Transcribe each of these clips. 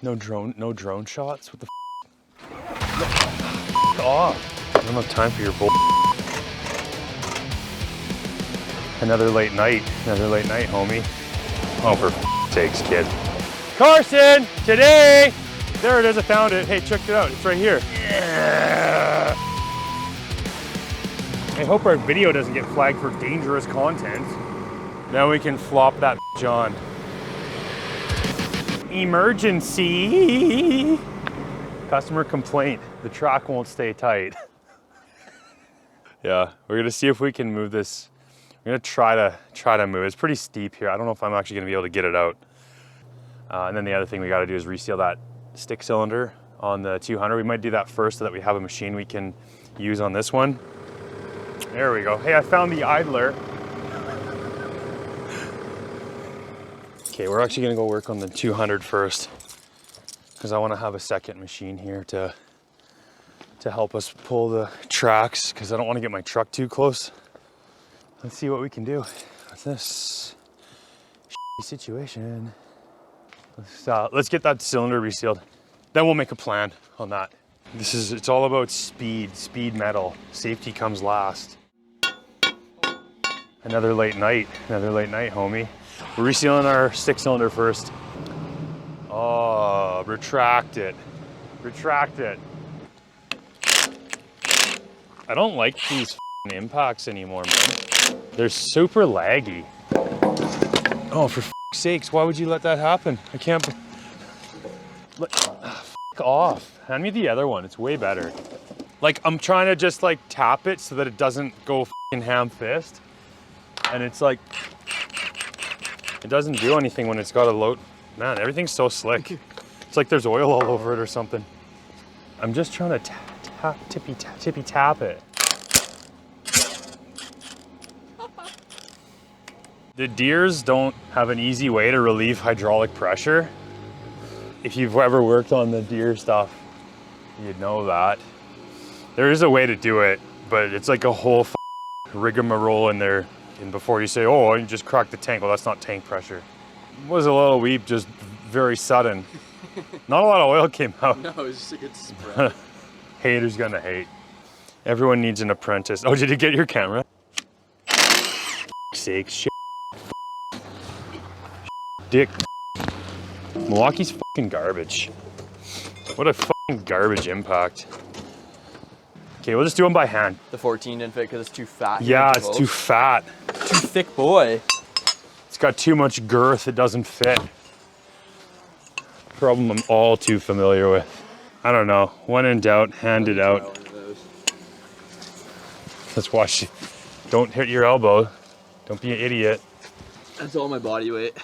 No drone shots? What the f? Off. I don't have time for your bull. Another late night, homie. Oh, for f sakes, kid. Carson, today! There it is, I found it. Hey, check it out, it's right here. Yeah. I hope our video doesn't get flagged for dangerous content. Now we can flop that on. Emergency! Customer complaint, the track won't stay tight. Yeah, we're gonna see if we can move this. I'm gonna try to move. It's pretty steep here. I don't know if I'm actually gonna be able to get it out. And then the other thing we gotta do is reseal that stick cylinder on the 200. We might do that first so that we have a machine we can use on this one. There we go. Hey, I found the idler. Okay, we're actually gonna go work on the 200 first because I wanna have a second machine here to help us pull the tracks because I don't wanna get my truck too close. Let's see what we can do with this situation. Let's get that cylinder resealed. Then we'll make a plan on that. It's all about speed metal. Safety comes last. Another late night, homie. We're resealing our stick cylinder first. Oh, retract it. I don't like these impacts anymore, man. They're super laggy. Oh, for sakes, why would you let that happen? I can't. F off. Hand me the other one. It's way better. Like, I'm trying to just like tap it so that it doesn't go f***ing ham fist. And it's like, it doesn't do anything when it's got a load. Man, everything's so slick. It's like there's oil all over it or something. I'm just trying to tippy tap it. The Deeres don't have an easy way to relieve hydraulic pressure. If you've ever worked on the Deere stuff, you'd know that. There is a way to do it, but it's like a whole rigmarole in there. And before you say, oh, you just cracked the tank. Well, that's not tank pressure. It was a little weep, just very sudden. Not a lot of oil came out. No, it was just a good spread. Haters gonna hate. Everyone needs an apprentice. Oh, did you get your camera? Sakes, shit. Dick. Milwaukee's fucking garbage. What a fucking garbage impact. Okay, we'll just do them by hand. The 14 didn't fit because it's too fat. Yeah, it's too fat. Too thick, boy. It's got too much girth, it doesn't fit. Problem I'm all too familiar with. I don't know, when in doubt, hand it out. Let's watch. Don't hit your elbow. Don't be an idiot. That's all my body weight.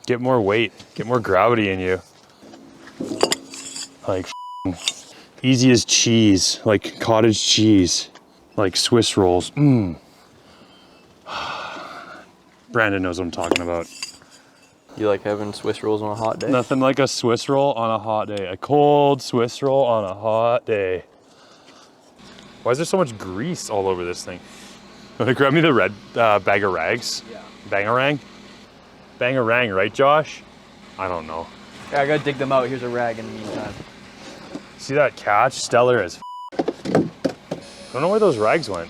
Get more weight, get more gravity in you. Like easy as cheese, like cottage cheese, like Swiss rolls. Brandon knows what I'm talking about. You like having Swiss rolls on a hot day? Nothing like a Swiss roll on a hot day. A cold Swiss roll on a hot day. Why is there so much grease all over this thing? Wanna grab me the red bag of rags? Yeah. Bangarang? Bangarang, right, Josh? I don't know. Yeah, I gotta dig them out. Here's a rag in the meantime. See that catch? Stellar as I don't know where those rags went.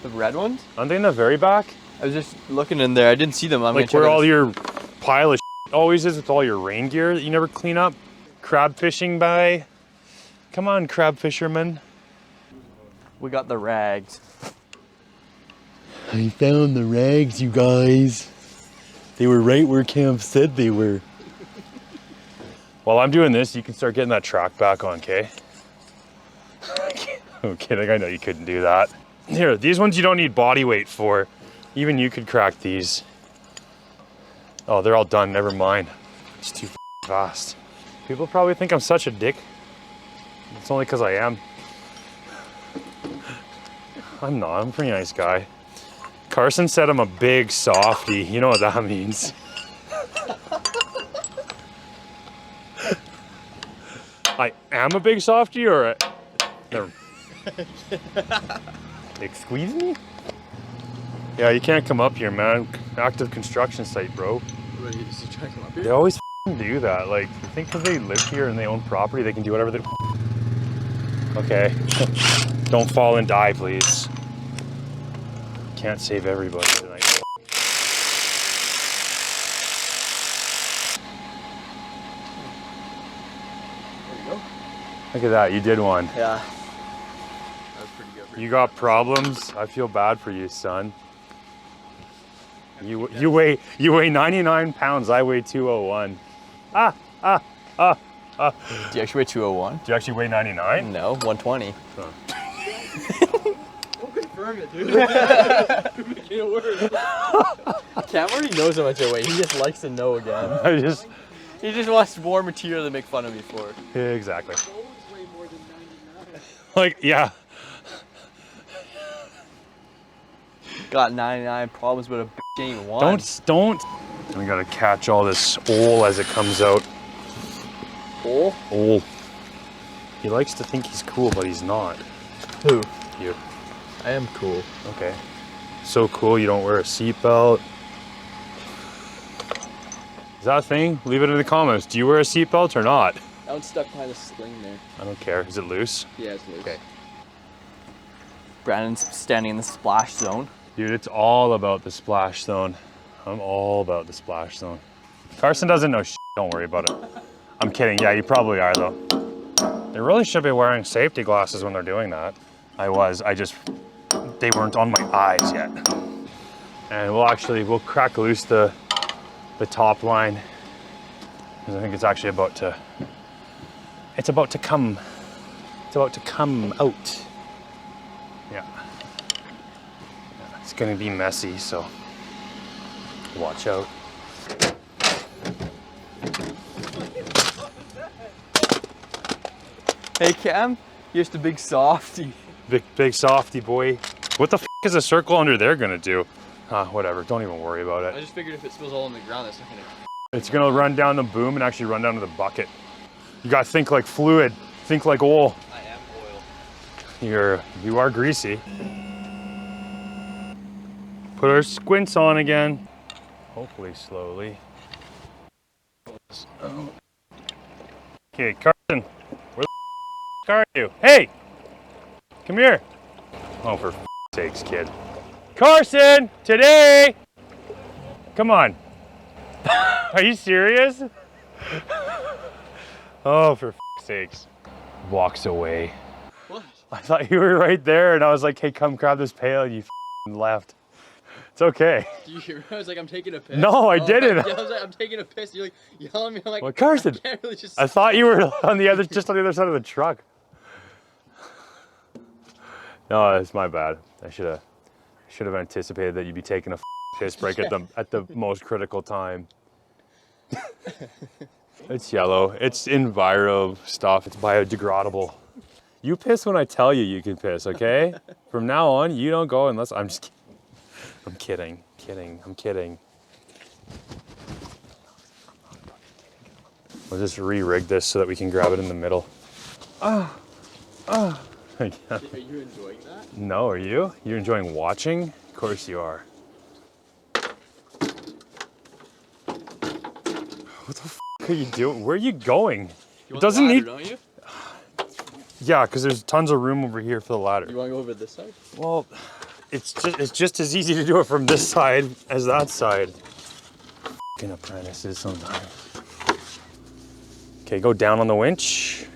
The red ones? Aren't they in the very back? I was just looking in there. I didn't see them. I'm like where all your pile of always is with all your rain gear that you never clean up. Crab fishing by. Come on, crab fishermen. We got the rags. I found the rags, you guys. They were right where Cam said they were. While I'm doing this, you can start getting that track back on, okay? I'm kidding, I know you couldn't do that. Here, these ones you don't need body weight for. Even you could crack these. Oh, they're all done, never mind. It's too fast. People probably think I'm such a dick. It's only because I am. I'm not, I'm a pretty nice guy. Carson said I'm a big softy. You know what that means. I am a big softy or a... Never. Excuse me? Yeah, you can't come up here, man. Active construction site, bro. What, you trying to come up here? They always do that? Like, you think because they live here and they own property, they can do whatever they... Okay. Don't fall and die, please. Can't save everybody tonight. There you go. Look at that, you did one. Yeah. That was pretty good. You got problems? I feel bad for you, son. You weigh 99 pounds, I weigh 201. Do you actually weigh 201? Do you actually weigh 99? No, 120. Huh. Don't confirm it, dude. Make it worse. Cam already knows how much I weigh. He just likes to know again. He just wants more material to make fun of me for. Yeah, exactly. Like, yeah. Got 99 problems, but a bitch ain't one. Don't. We gotta catch all this oil as it comes out. Oil. He likes to think he's cool, but he's not. Who? You. I am cool. Okay. So cool you don't wear a seatbelt. Is that a thing? Leave it in the comments. Do you wear a seatbelt or not? That one's stuck behind the sling there. I don't care. Is it loose? Yeah, it's loose. Okay. Brandon's standing in the splash zone. Dude, it's all about the splash zone. I'm all about the splash zone. Carson doesn't know shit. Don't worry about it. I'm kidding. Yeah, you probably are though. They really should be wearing safety glasses when they're doing that. I was. They weren't on my eyes yet. And we'll crack loose the top line. Because I think it's actually about to come out. Yeah. It's gonna be messy, so watch out. Hey Cam, here's the big softy. Big softy boy. What the f is a circle under there gonna do? Whatever, don't even worry about I it. just figured if it spills all on the ground, that's not gonna... It's gonna run down the boom and actually run down to the bucket. You gotta think like fluid, think like oil. I am oil. You are greasy. Put our squints on again. Hopefully slowly. Okay, Carson, where the are you? Hey, come here. Oh, for sakes, kid. Carson, today. Come on. Are you serious? Oh, for sakes. Walks away. What? I thought you were right there, and I was like, hey, come grab this pail, and you left. It's okay. Do you hear me? I was like, I'm taking a piss. No, I didn't. Yeah, I was like, I'm taking a piss. You're like yelling at me. I'm like, Well, Carson, I can't really just... I thought you were on the other, just on the other side of the truck. No, it's my bad. I should have anticipated that you'd be taking a piss break at the most critical time. It's yellow. It's enviro stuff. It's biodegradable. You piss when I tell you you can piss, okay? From now on, you don't go unless I'm just kidding. I'm kidding. We'll just re-rig this so that we can grab it in the middle. Are you enjoying that? No, are you? You're enjoying watching? Of course you are. What the f are you doing? Where are you going? You It doesn't need. Don't you? Yeah, because there's tons of room over here for the ladder. You want to go over this side? Well, it's just as easy to do it from this side as that side. F***ing apprentices sometimes. Okay, go down on the winch.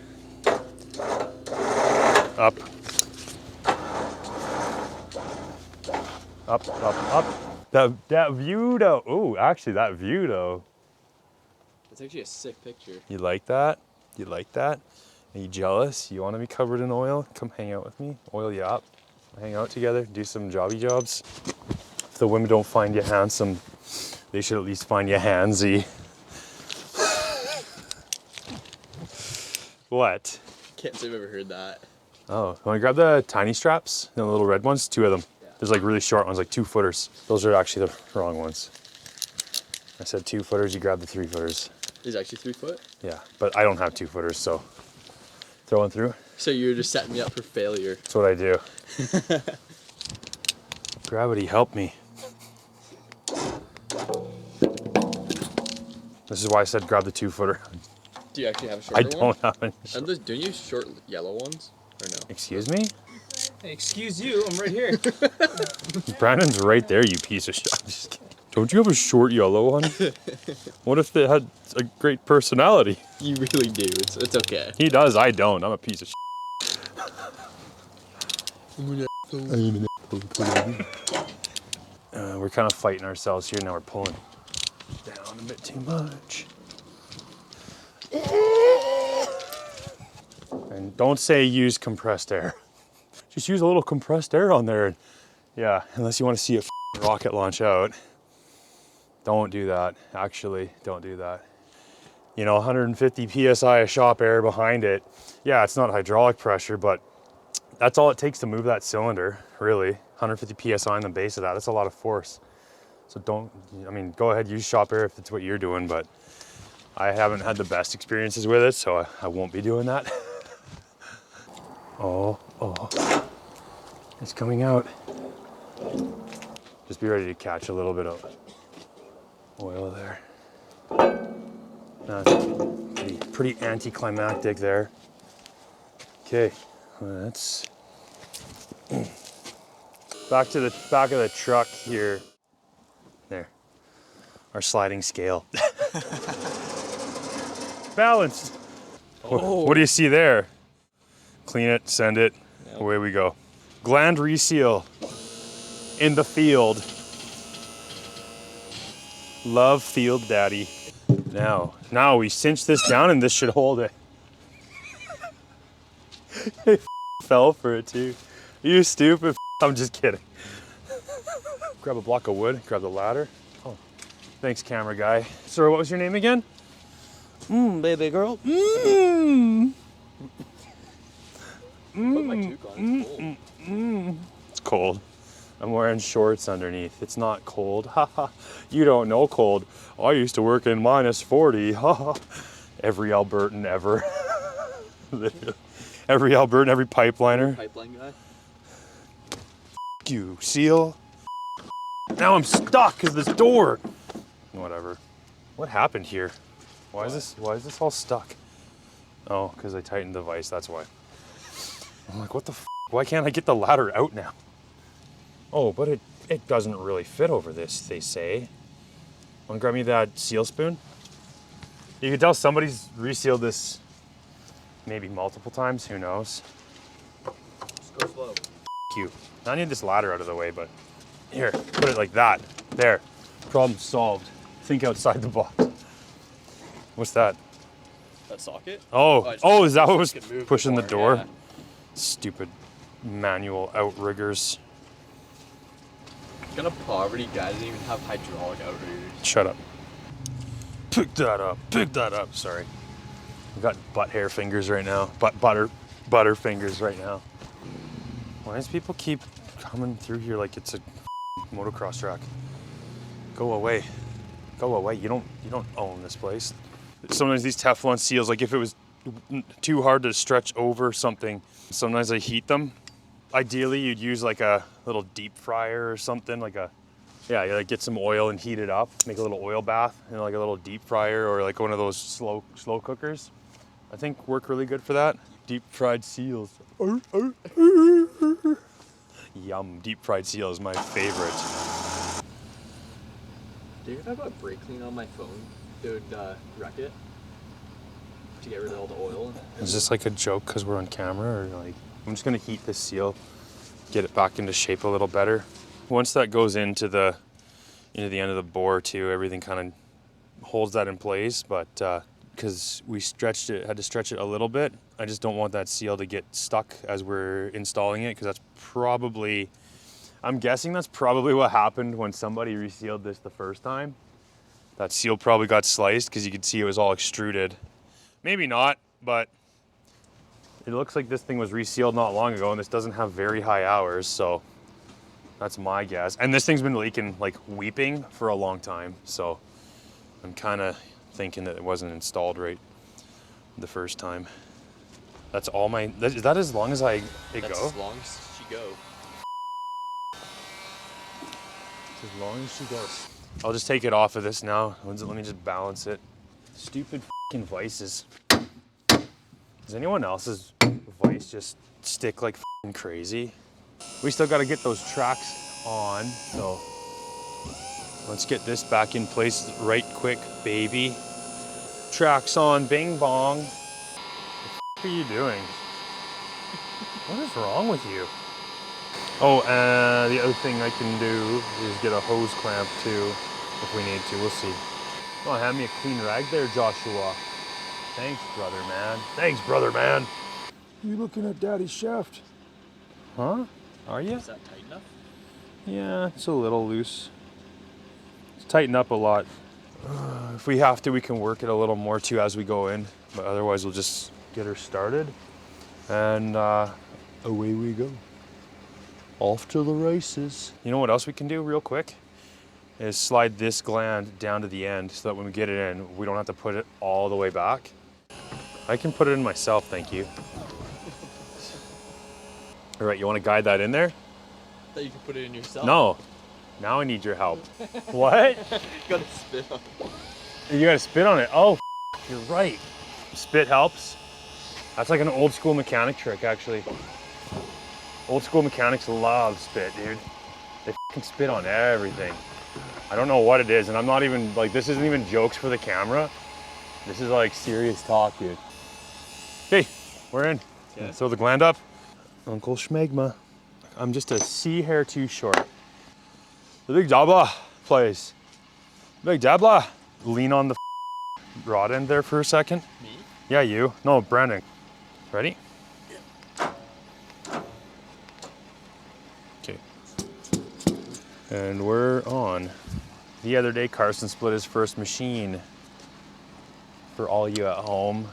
Up. Up. That view though. Ooh, actually that view though. It's actually a sick picture. You like that? You like that? Are you jealous? You want to be covered in oil? Come hang out with me. Oil you up. Hang out together. Do some jobby jobs. If the women don't find you handsome, they should at least find you handsy. What? Can't say I've ever heard that. Oh, want to grab the tiny straps? The little red ones? 2 of them. Yeah. There's like really short ones, like 2-footers. Those are actually the wrong ones. I said 2-footers, you grab the 3-footers. He's actually 3 foot? Yeah, but I don't have 2-footers, so throw one through. So you're just setting me up for failure. That's what I do. Gravity, help me. This is why I said grab the 2-footer. Do you actually have a I shorter one? don't have any. Don't you use short yellow ones? Or no? Excuse me? Hey, excuse you, I'm right here. Brandon's right there, you piece of shit. I'm just kidding. Don't you have a short yellow one? What if it had a great personality? You really do. It's okay. He does, I don't. I'm a piece of shit. We're kind of fighting ourselves here now. We're pulling down a bit too much. And don't say use compressed air. Just use a little compressed air on there. Yeah, unless you want to see it rocket launch out. Don't do that. Actually, don't do that. You know, 150 PSI of shop air behind it. Yeah, it's not hydraulic pressure, but that's all it takes to move that cylinder, really. 150 PSI on the base of that. That's a lot of force. So don't, I mean, go ahead, use shop air if it's what you're doing, but I haven't had the best experiences with it, so I won't be doing that. Oh, it's coming out. Just be ready to catch a little bit of oil there. That's pretty anticlimactic there. Okay, let's back to the back of the truck here. There, our sliding scale. Balanced. Oh. What do you see there? Clean it, send it, away we go. Gland reseal in the field. Love field daddy. Now we cinch this down and this should hold it. It fell for it too. You stupid. I'm just kidding. Grab a block of wood, grab the ladder. Oh, thanks camera guy. Sorry, what was your name again? Baby girl. Put my toque on. It's cold. I'm wearing shorts underneath. It's not cold. Haha. You don't know cold. I used to work in -40. Haha. Every Albertan ever. Every Albertan, every pipeliner. Pipeline guy. You seal. Now I'm stuck because this door. Whatever. What happened here? Why is this all stuck? Oh, because I tightened the vise. That's why. I'm like, what the? Why can't I get the ladder out now? Oh, but it doesn't really fit over this, they say. Want to grab me that seal spoon? You can tell somebody's resealed this maybe multiple times, who knows? Just go slow. You. I need this ladder out of the way, but here, put it like that. There, problem solved. Think outside the box. What's that? That socket? Oh, is that what was It moved pushing the before, door? yeah. Stupid manual outriggers. What kind of poverty guy doesn't even have hydraulic outriggers? Shut up. Pick that up. Pick that up. Sorry. I've got butt hair fingers right now. Butter fingers right now. Why does people keep coming through here like it's a motocross track? Go away. Go away. You don't own this place. Sometimes these Teflon seals, like if it was too hard to stretch over something, sometimes I heat them. Ideally, you'd use like a little deep fryer or something, like you like get some oil and heat it up, make a little oil bath, and like a little deep fryer or like one of those slow cookers. I think work really good for that. Deep fried seals. Yum, deep fried seal is my favorite. Dude, if I put brake clean on my phone, it would wreck it to get rid of all the oil. Is this like a joke because we're on camera, or like I'm just gonna heat this seal, get it back into shape a little better. Once that goes into the end of the bore too, everything kind of holds that in place. But because we had to stretch it a little bit, I just don't want that seal to get stuck as we're installing it, because that's probably, I'm guessing that's probably what happened when somebody resealed this the first time. That seal probably got sliced because you could see it was all extruded. Maybe not, but it looks like this thing was resealed not long ago, and this doesn't have very high hours, so that's my guess. And this thing's been leaking, like weeping, for a long time, so I'm kind of thinking that it wasn't installed right the first time. That's all my, is that as long as That's go? as long as she go. As long as she goes. I'll just take it off of this now. Let me just balance it. Stupid fucking vices. Does anyone else's vice just stick like fucking crazy? We still got to get those tracks on, so let's get this back in place right quick, baby. Tracks on, bing bong. What are you doing? What is wrong with you? Oh, the other thing I can do is get a hose clamp too, if we need to. We'll see. Oh, hand me a clean rag there, Joshua. Thanks, brother man. Thanks, brother man. You looking at Daddy's shaft? Huh? Are you? Is that tight enough? Yeah, it's a little loose. It's tightened up a lot. If we have to, we can work it a little more too as we go in. But otherwise, we'll just get her started. And away we go. Off to the races. You know what else we can do real quick? Is slide this gland down to the end so that when we get it in, we don't have to put it all the way back. I can put it in myself, thank you. All right, you want to guide that in there? That you can put it in yourself? No. Now I need your help. What? You gotta spit on it. You gotta spit on it. Oh, you're right. Spit helps. That's like an old school mechanic trick, actually. Old school mechanics love spit, dude. They fucking spit on everything. I don't know what it is, and I'm not even, like, this isn't even jokes for the camera. This is like serious talk, dude. Okay, we're in. Okay. Throw the gland up. Uncle Schmegma. I'm just a C hair too short. The big Dabla plays. Big Dabla. Lean on the rod end there for a second. Me? Yeah, you. No, Brandon. Ready? Okay. And we're on. The other day, Carson split his first machine. For all you at home,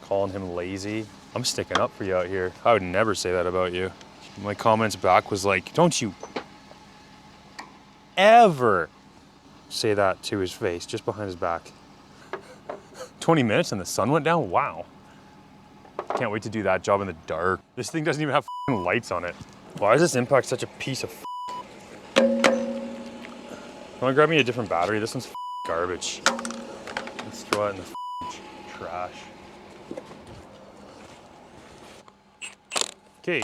calling him lazy. I'm sticking up for you out here. I would never say that about you. My comments back was like, don't you ever say that to his face, just behind his back. 20 minutes and the sun went down? Wow. Can't wait to do that job in the dark. This thing doesn't even have f***ing lights on it. Why is this impact such a piece of Wanna grab me a different battery? This one's f***ing garbage. Let's throw it in the f***ing trash. Okay.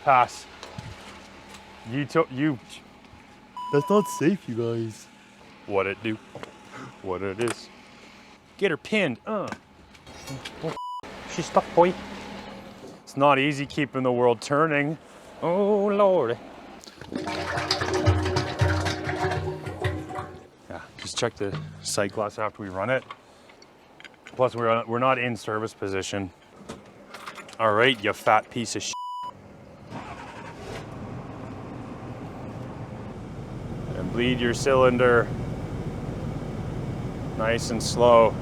Pass. You. That's not safe, you guys. What it do? What it is? Get her pinned. Oh, she's stuck, boy. It's not easy keeping the world turning. Oh Lord. Yeah, just check the sight glass after we run it. Plus, we're not in service position. All right, you fat piece of shit. And bleed your cylinder. Nice and slow.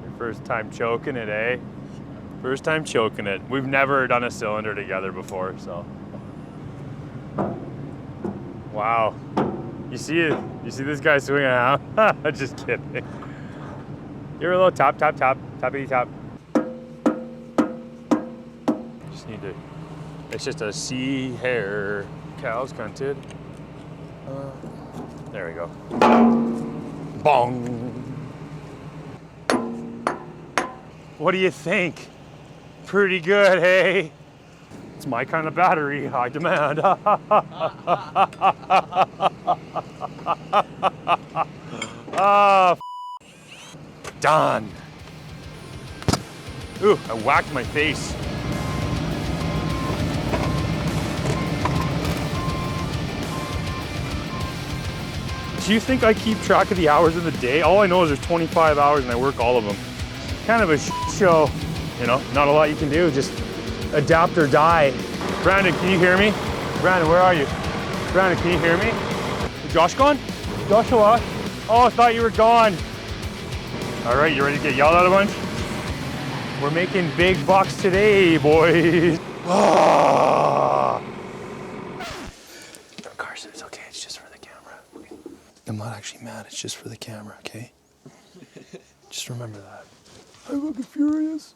Your first time choking it, eh? First time choking it. We've never done a cylinder together before, so. Wow. You see it? You see this guy swinging out? Just kidding. You're a little tap, tap, tap, tappity tap. Just need to. It's just a C hair. Cow's cunted. There we go. Bong. What do you think? Pretty good, hey? It's my kind of battery, high demand. Done. Ooh, I whacked my face. Do you think I keep track of the hours of the day? All I know is there's 25 hours and I work all of them. Kind of a show, you know, not a lot you can do, just adapt or die. Brandon, can you hear me? Brandon, where are you? Brandon, can you hear me? Is Josh gone? Joshua? Oh, I thought you were gone. All right, you ready to get yelled at a bunch? We're making big bucks today, boys. Carson, it's okay, it's just for the camera. I'm not actually mad, it's just for the camera, okay? Just remember that. I'm fucking furious.